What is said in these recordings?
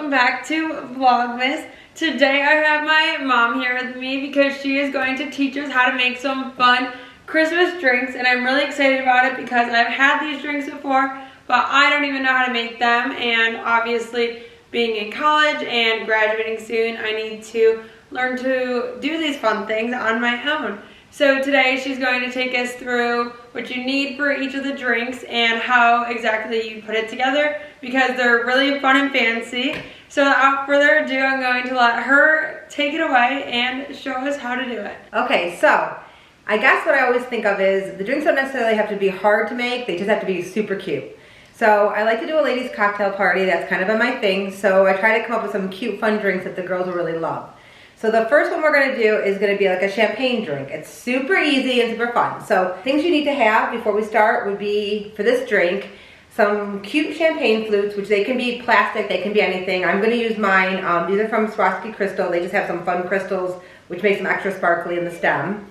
welcome back to Vlogmas. Today I have my mom here with me because she is going to teach us how to make some fun Christmas drinks, and I'm really excited about it because I've had these drinks before, but I don't even know how to make them, and obviously being in college and graduating soon, I need to learn to do these fun things on my own. So today she's going to take us through what you need for each of the drinks and how exactly you put it together because they're really fun and fancy. So without further ado, I'm going to let her take it away and show us how to do it. Okay, so I guess what I always think of is the drinks don't necessarily have to be hard to make, they just have to be super cute. So I like to do a ladies cocktail party, that's kind of been my thing, so I try to come up with some cute fun drinks that the girls will really love. So the first one we're going to do is going to be like a champagne drink. It's super easy and super fun. So things you need to have before we start would be, for this drink, some cute champagne flutes, which they can be plastic, they can be anything. I'm going to use mine. These are from Swarovski Crystal. They just have some fun crystals, which makes them extra sparkly in the stem.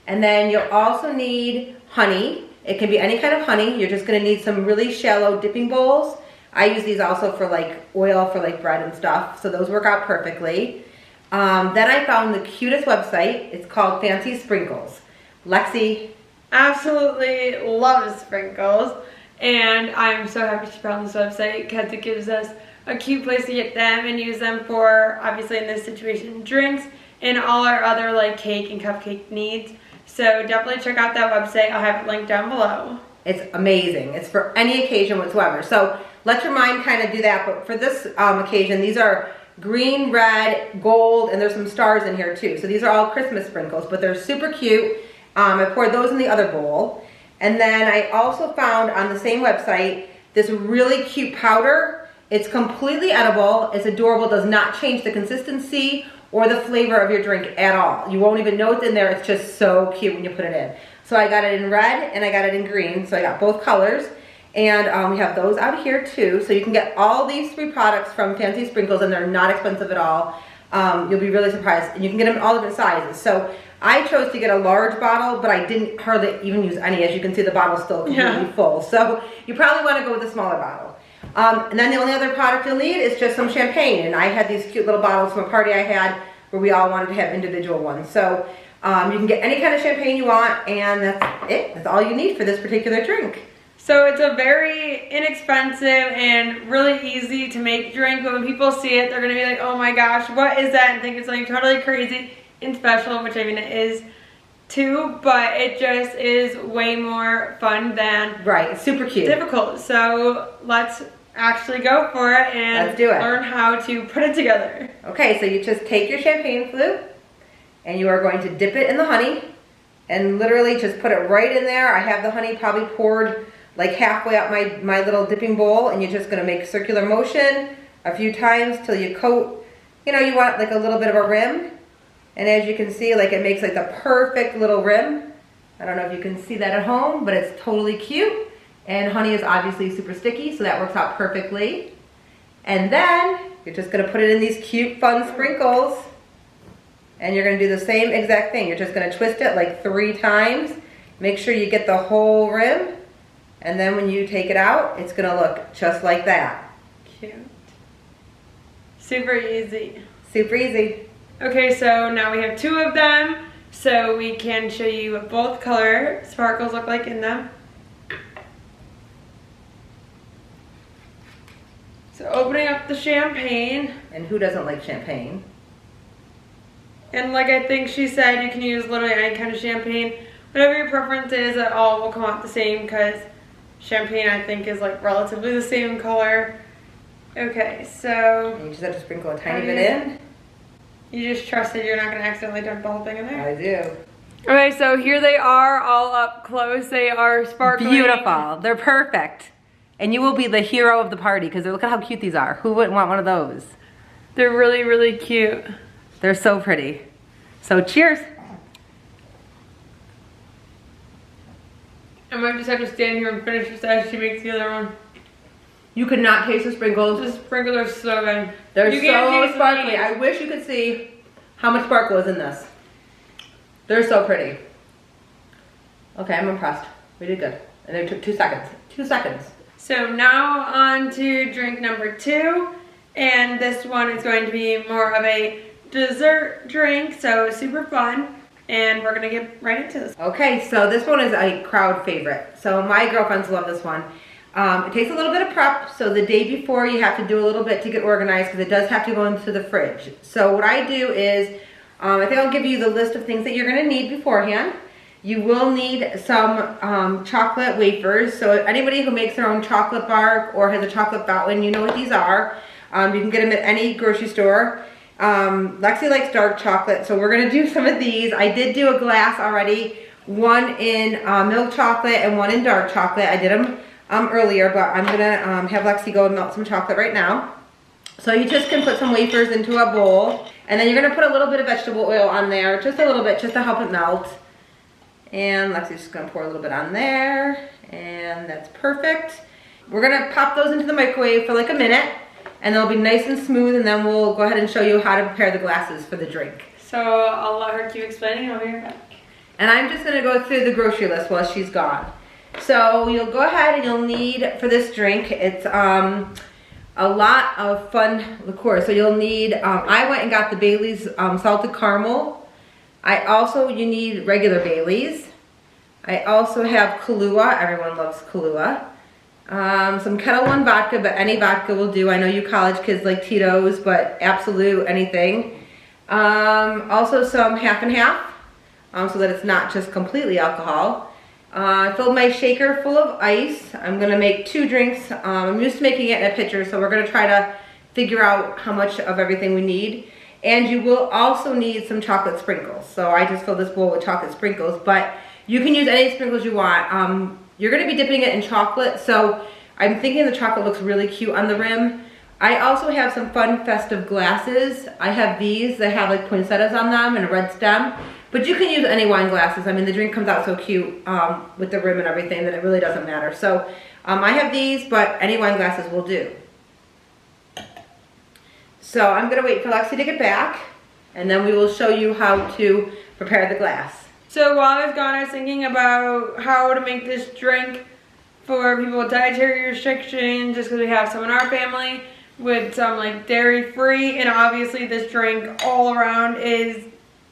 And then you'll also need honey. It can be any kind of honey. You're just going to need some really shallow dipping bowls. I use these also for like oil for like bread and stuff, so those work out perfectly. Then I found the cutest website. It's called Fancy Sprinkles. Lexi Absolutely loves sprinkles, and I'm so happy she found this website because it gives us a cute place to get them and use them for, obviously in this situation, drinks and all our other like cake and cupcake needs. So definitely check out that website. I'll have it linked down below. It's amazing. It's for any occasion whatsoever. So let your mind kind of do that. But for this occasion, these are green, red, gold, and there's some stars in here too. So these are all Christmas sprinkles, but they're super cute. I poured those in the other bowl. And then I also found on the same website this really cute powder. It's completely edible. It's adorable. Does not change the consistency or the flavor of your drink at all. You won't even know it's in there. It's just so cute when you put it in. So I got it in red and I got it in green. So I got both colors. And we have those out here too. So you can get all these three products from Fancy Sprinkles and they're not expensive at all. You'll be really surprised. And you can get them in all different sizes. So I chose to get a large bottle, but I didn't hardly even use any. As you can see, the bottle's still completely full. So you probably want to go with a smaller bottle. And then the only other product you'll need is just some champagne. And I had these cute little bottles from a party I had where we all wanted to have individual ones. So you can get any kind of champagne you want, and that's it. That's all you need for this particular drink. So it's a very inexpensive and really easy to make drink, but when people see it, they're going to be like, oh my gosh, what is that? And think it's like totally crazy and special, which I mean it is too, but it just is way more fun than it's super cute. Difficult. So let's actually go for it and let's do it. Learn how to put it together. Okay, so you just take your champagne flute and you are going to dip it in the honey and literally just put it right in there. I have the honey probably poured like halfway up my little dipping bowl, and you're just going to make circular motion a few times till you coat, you know, you want like a little bit of a rim. And as you can see, like it makes like the perfect little rim. I don't know if you can see that at home, but it's totally cute. And honey is obviously super sticky, so that works out perfectly. And then you're just going to put it in these cute, fun sprinkles. And you're going to do the same exact thing. You're just going to twist it like 3 times. Make sure you get the whole rim. And then when you take it out, it's going to look just like that. Cute. Super easy. Super easy. Okay, so now we have 2 of them, so we can show you what both color sparkles look like in them. So opening up the champagne. And who doesn't like champagne? And like I think she said, you can use literally any kind of champagne. Whatever your preference is, it all will come out the same because champagne, I think, is like relatively the same color. Okay, so and you just have to sprinkle a tiny bit in. You just trust that you're not going to accidentally dump the whole thing in there? I do. Okay, so here they are all up close. They are sparkling. Beautiful. They're perfect. And you will be the hero of the party because look at how cute these are. Who wouldn't want one of those? They're really, really cute. They're so pretty. So cheers. I might just have to stand here and finish this as she makes the other one. You could not taste the sprinkles. The sprinkles are so good. They're so sparkly. I wish you could see how much sparkle is in this. They're so pretty. Okay, I'm impressed. We did good. And it took 2 seconds. 2 seconds. So now on to drink number 2. And this one is going to be more of a dessert drink, so super fun. And we're gonna get right into this. Okay, so this one is a crowd favorite. So my girlfriends love this one. It takes a little bit of prep, so the day before you have to do a little bit to get organized because it does have to go into the fridge. So what I do is, I think I'll give you the list of things that you're gonna need beforehand. You will need some chocolate wafers. So anybody who makes their own chocolate bar or has a chocolate fountain, you know what these are. You can get them at any grocery store. Lexi likes dark chocolate, so we're gonna do some of these. I did do a glass already, one in milk chocolate and one in dark chocolate. I did them earlier, but I'm gonna have Lexi go and melt some chocolate right now. So you just can put some wafers into a bowl, and then you're gonna put a little bit of vegetable oil on there, just a little bit, just to help it melt. And Lexi's just gonna pour a little bit on there, and that's perfect. We're gonna pop those into the microwave for like a minute, and they'll be nice and smooth, and then we'll go ahead and show you how to prepare the glasses for the drink. So I'll let her keep explaining, and I'll be right back. And I'm just gonna go through the grocery list while she's gone. So you'll go ahead and you'll need, for this drink, it's a lot of fun liqueur. So you'll need, I went and got the Bailey's salted caramel. You need regular Bailey's. I also have Kahlua, everyone loves Kahlua. Some Kettle One vodka, but any vodka will do. I know you college kids like Tito's, but Absolute, anything. Also some half and half, so that it's not just completely alcohol. I filled my shaker full of ice. I'm gonna make 2 drinks. I'm used to making it in a pitcher, so we're gonna try to figure out how much of everything we need. And you will also need some chocolate sprinkles. So I just filled this bowl with chocolate sprinkles, but you can use any sprinkles you want. You're gonna be dipping it in chocolate, so I'm thinking the chocolate looks really cute on the rim. I also have some fun festive glasses. I have these that have like poinsettias on them and a red stem, but you can use any wine glasses. I mean, the drink comes out so cute with the rim and everything that it really doesn't matter. So I have these, but any wine glasses will do. So I'm gonna wait for Lexi to get back, and then we will show you how to prepare the glass. So while I was gone, I was thinking about how to make this drink for people with dietary restrictions, just because we have some in our family with some like dairy free, and obviously this drink all around is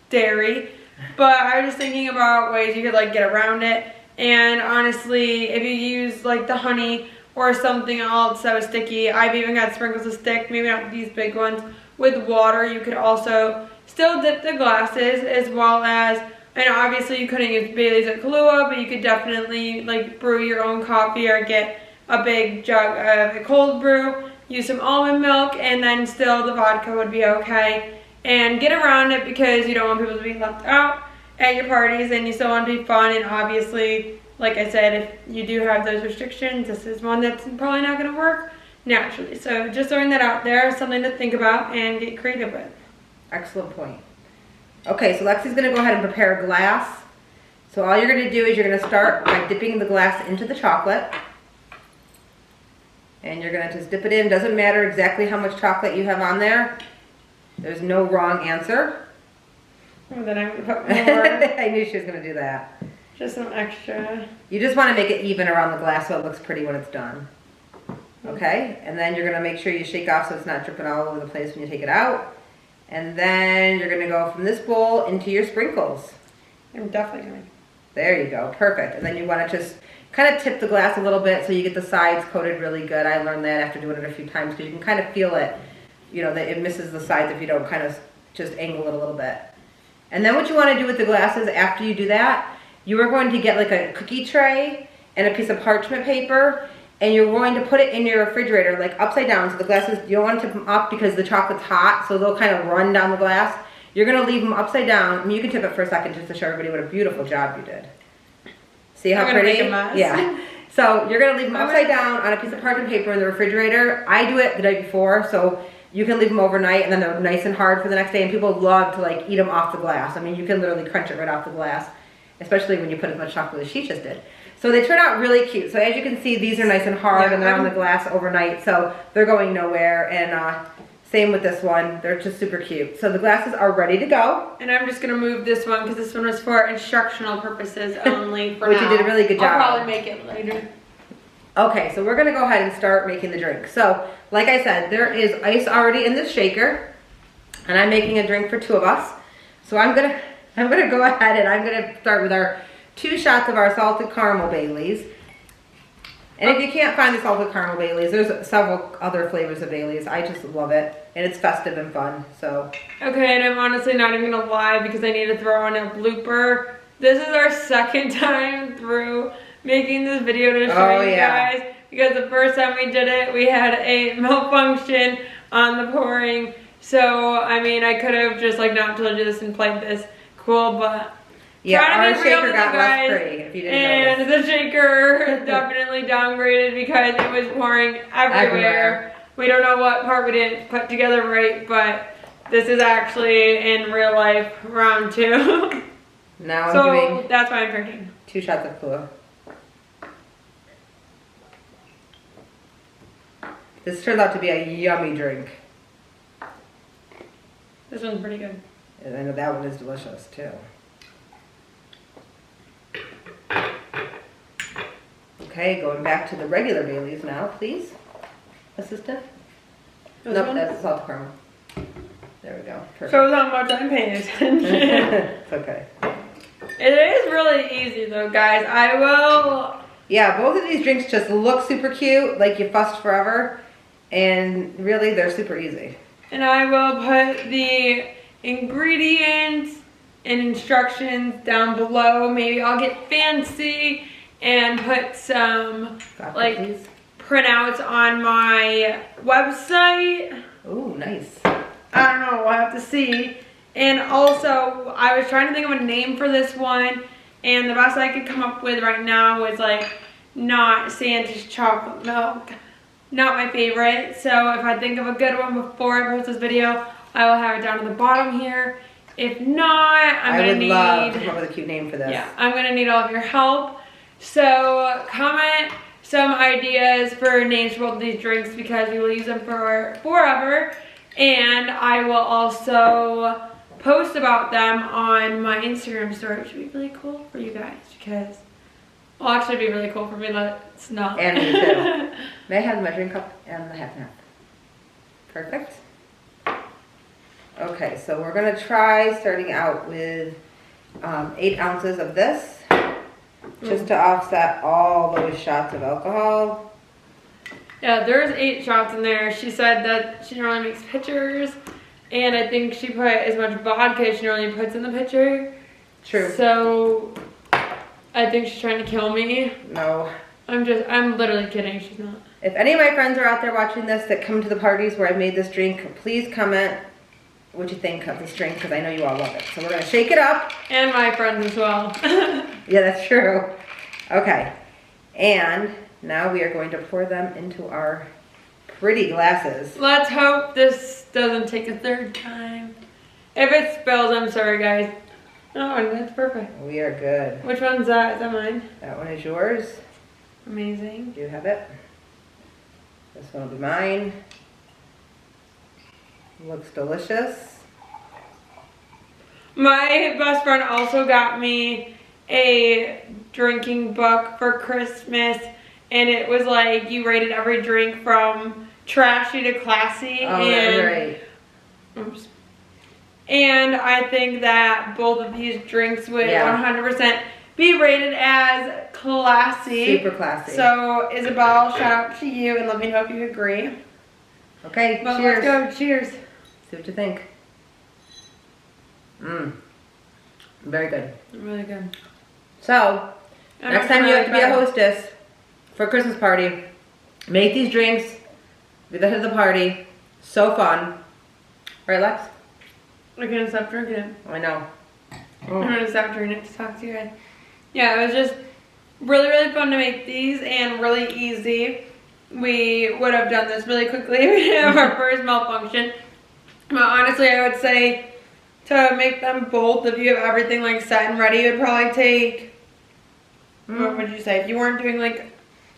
dairy. But I was just thinking about ways you could like get around it. And honestly, if you use like the honey or something else that was sticky, I've even got sprinkles of stick, maybe not these big ones, with water. You could also still dip the glasses, as well as, and obviously you couldn't use Bailey's or Kahlua, but you could definitely like brew your own coffee or get a big jug of a cold brew, use some almond milk, and then still the vodka would be okay. And get around it because you don't want people to be left out at your parties, and you still want to be fun. And obviously, like I said, if you do have those restrictions, this is one that's probably not going to work naturally. So just throwing that out there, something to think about and get creative with. Excellent point. Okay, so Lexi's gonna go ahead and prepare a glass. So all you're gonna do is you're gonna start by dipping the glass into the chocolate. And you're gonna just dip it in. Doesn't matter exactly how much chocolate you have on there. There's no wrong answer. Oh, then I'm gonna put more. I knew she was gonna do that. Just some extra. You just wanna make it even around the glass so it looks pretty when it's done. Okay, and then you're gonna make sure you shake off so it's not dripping all over the place when you take it out. And then you're gonna go from this bowl into your sprinkles. I'm definitely gonna. There you go, perfect. And then you wanna just kind of tip the glass a little bit so you get the sides coated really good. I learned that after doing it a few times because you can kind of feel it, you know, that it misses the sides if you don't kind of just angle it a little bit. And then what you wanna do with the glasses after you do that, you are going to get like a cookie tray and a piece of parchment paper, and you're going to put it in your refrigerator, like upside down, so the glasses, you don't want to tip them up because the chocolate's hot, so they'll kind of run down the glass. You're gonna leave them upside down. I mean, you can tip it for a second just to show everybody what a beautiful job you did. See how pretty? Make a mess. Yeah. So you're gonna leave them upside down on a piece of parchment paper in the refrigerator. I do it the night before, so you can leave them overnight, and then they're nice and hard for the next day, and people love to like eat them off the glass. I mean, you can literally crunch it right off the glass, especially when you put as much chocolate as she just did. So they turn out really cute. So as you can see, these are nice and hard, and they're on the glass overnight, so they're going nowhere. And same with this one. They're just super cute. So the glasses are ready to go. And I'm just gonna move this one because this one was for instructional purposes only for Which now. you did a really good job. I'll probably make it later. Okay, so we're gonna go ahead and start making the drink. So, like I said, there is ice already in this shaker, and I'm making a drink for 2 of us. So I'm gonna go ahead and I'm gonna start with our 2 shots of our salted caramel Baileys. And if you can't find the salted caramel Baileys, there's several other flavors of Baileys. I just love it, and it's festive and fun. So. Okay, and I'm honestly not even gonna lie because I need to throw in a blooper. This is our second time through making this video to show you guys, because the first time we did it, we had a malfunction on the pouring. So, I mean, I could have just like not told you this and played this cool, but yeah, our shaker got less pretty, if you didn't notice. And the shaker definitely downgraded because it was pouring everywhere. We don't know what part we didn't put together right, but this is actually in real life round 2. Now I'm doing that's why I'm drinking 2 shots of Kahlua. This turns out to be a yummy drink. This one's pretty good. And I know that one is delicious too. Okay, going back to the regular Baileys now, please. Assistant? Nope, that's the salted caramel. There we go. Perfect. Shows how much I'm paying attention. It's okay. It is really easy though, guys. I will... Yeah, both of these drinks just look super cute, like you fussed forever. And really, they're super easy. And I will put the ingredients and instructions down below. Maybe I'll get fancy and put some like printouts on my website. Oh, nice. I don't know, we'll have to see. And also, I was trying to think of a name for this one, and the best I could come up with right now was like not Santa's chocolate milk. Not my favorite, so if I think of a good one before I post this video, I will have it down at the bottom here. If not, I would love to come up with a cute name for this. Yeah, I'm gonna need all of your help. So comment some ideas for names for both of these drinks because we will use them for forever. And I will also post about them on my Instagram story, which would be really cool for you guys because, well, actually it'd be really cool for me, let's not. And me too. May I have the measuring cup and the half and half? Perfect. Okay, so we're gonna try starting out with 8 ounces of this, just to offset all those shots of alcohol. Yeah, there's 8 shots in there. She said that she normally makes pitchers, and I think she put as much vodka as she normally puts in the pitcher. True. So I think she's trying to kill me. No. I'm literally kidding, she's not. If any of my friends are out there watching this that come to the parties where I've made this drink, please comment what you think of this drink because I know you all love it. So we're gonna shake it up. And my friends as well. Yeah, that's true. Okay, and now we are going to pour them into our pretty glasses. Let's hope this doesn't take a 3rd time. If it spills, I'm sorry guys. Oh, that's perfect. We are good. Which one's that? Is that mine? That one is yours. Amazing. You have it. This one will be mine. Looks delicious. My best friend also got me a drinking book for Christmas, and it was like you rated every drink from trashy to classy. Oh, and, right. Oops. And I think that both of these drinks would 100% be rated as classy. Super classy. So Isabel, shout out to you and let me know if you agree. Okay, but cheers. Let's go, cheers. See what you think. Very good. Really good. So, next time you have to be a hostess for a Christmas party, make these drinks, be the head of the party. So fun. Right, Lex? I can't stop drinking it. I know. I'm gonna stop drinking it to talk to you guys. Yeah, it was just really, really fun to make these and really easy. We would have done this really quickly if we didn't have our first malfunction. But honestly, I would say to make them both, if you have everything like set and ready, it would probably take, what would you say? If you weren't doing like,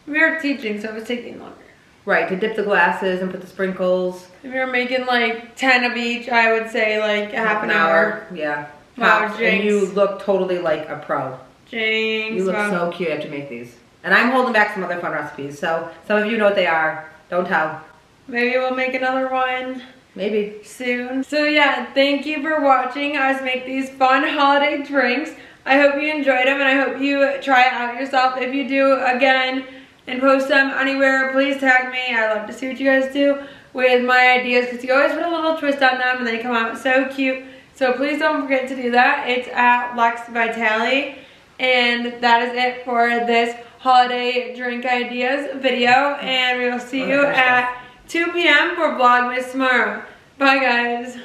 we were teaching, so it was taking longer. Right, to dip the glasses and put the sprinkles. If you were making like 10 of each, I would say like a half an hour. Yeah. Wow, Jinx. And you look totally like a pro. Jinx. You look so cute after you make these. And I'm holding back some other fun recipes, so some of you know what they are. Don't tell. Maybe we'll make another one. Maybe. Soon. So yeah, thank you for watching us make these fun holiday drinks. I hope you enjoyed them and I hope you try it out yourself. If you do, again, and post them anywhere, please tag me. I love to see what you guys do with my ideas because you always put a little twist on them and they come out so cute. So please don't forget to do that. It's at lexvitale. And that is it for this holiday drink ideas video. And we will see you at 2 p.m. for Vlogmas tomorrow. Bye guys.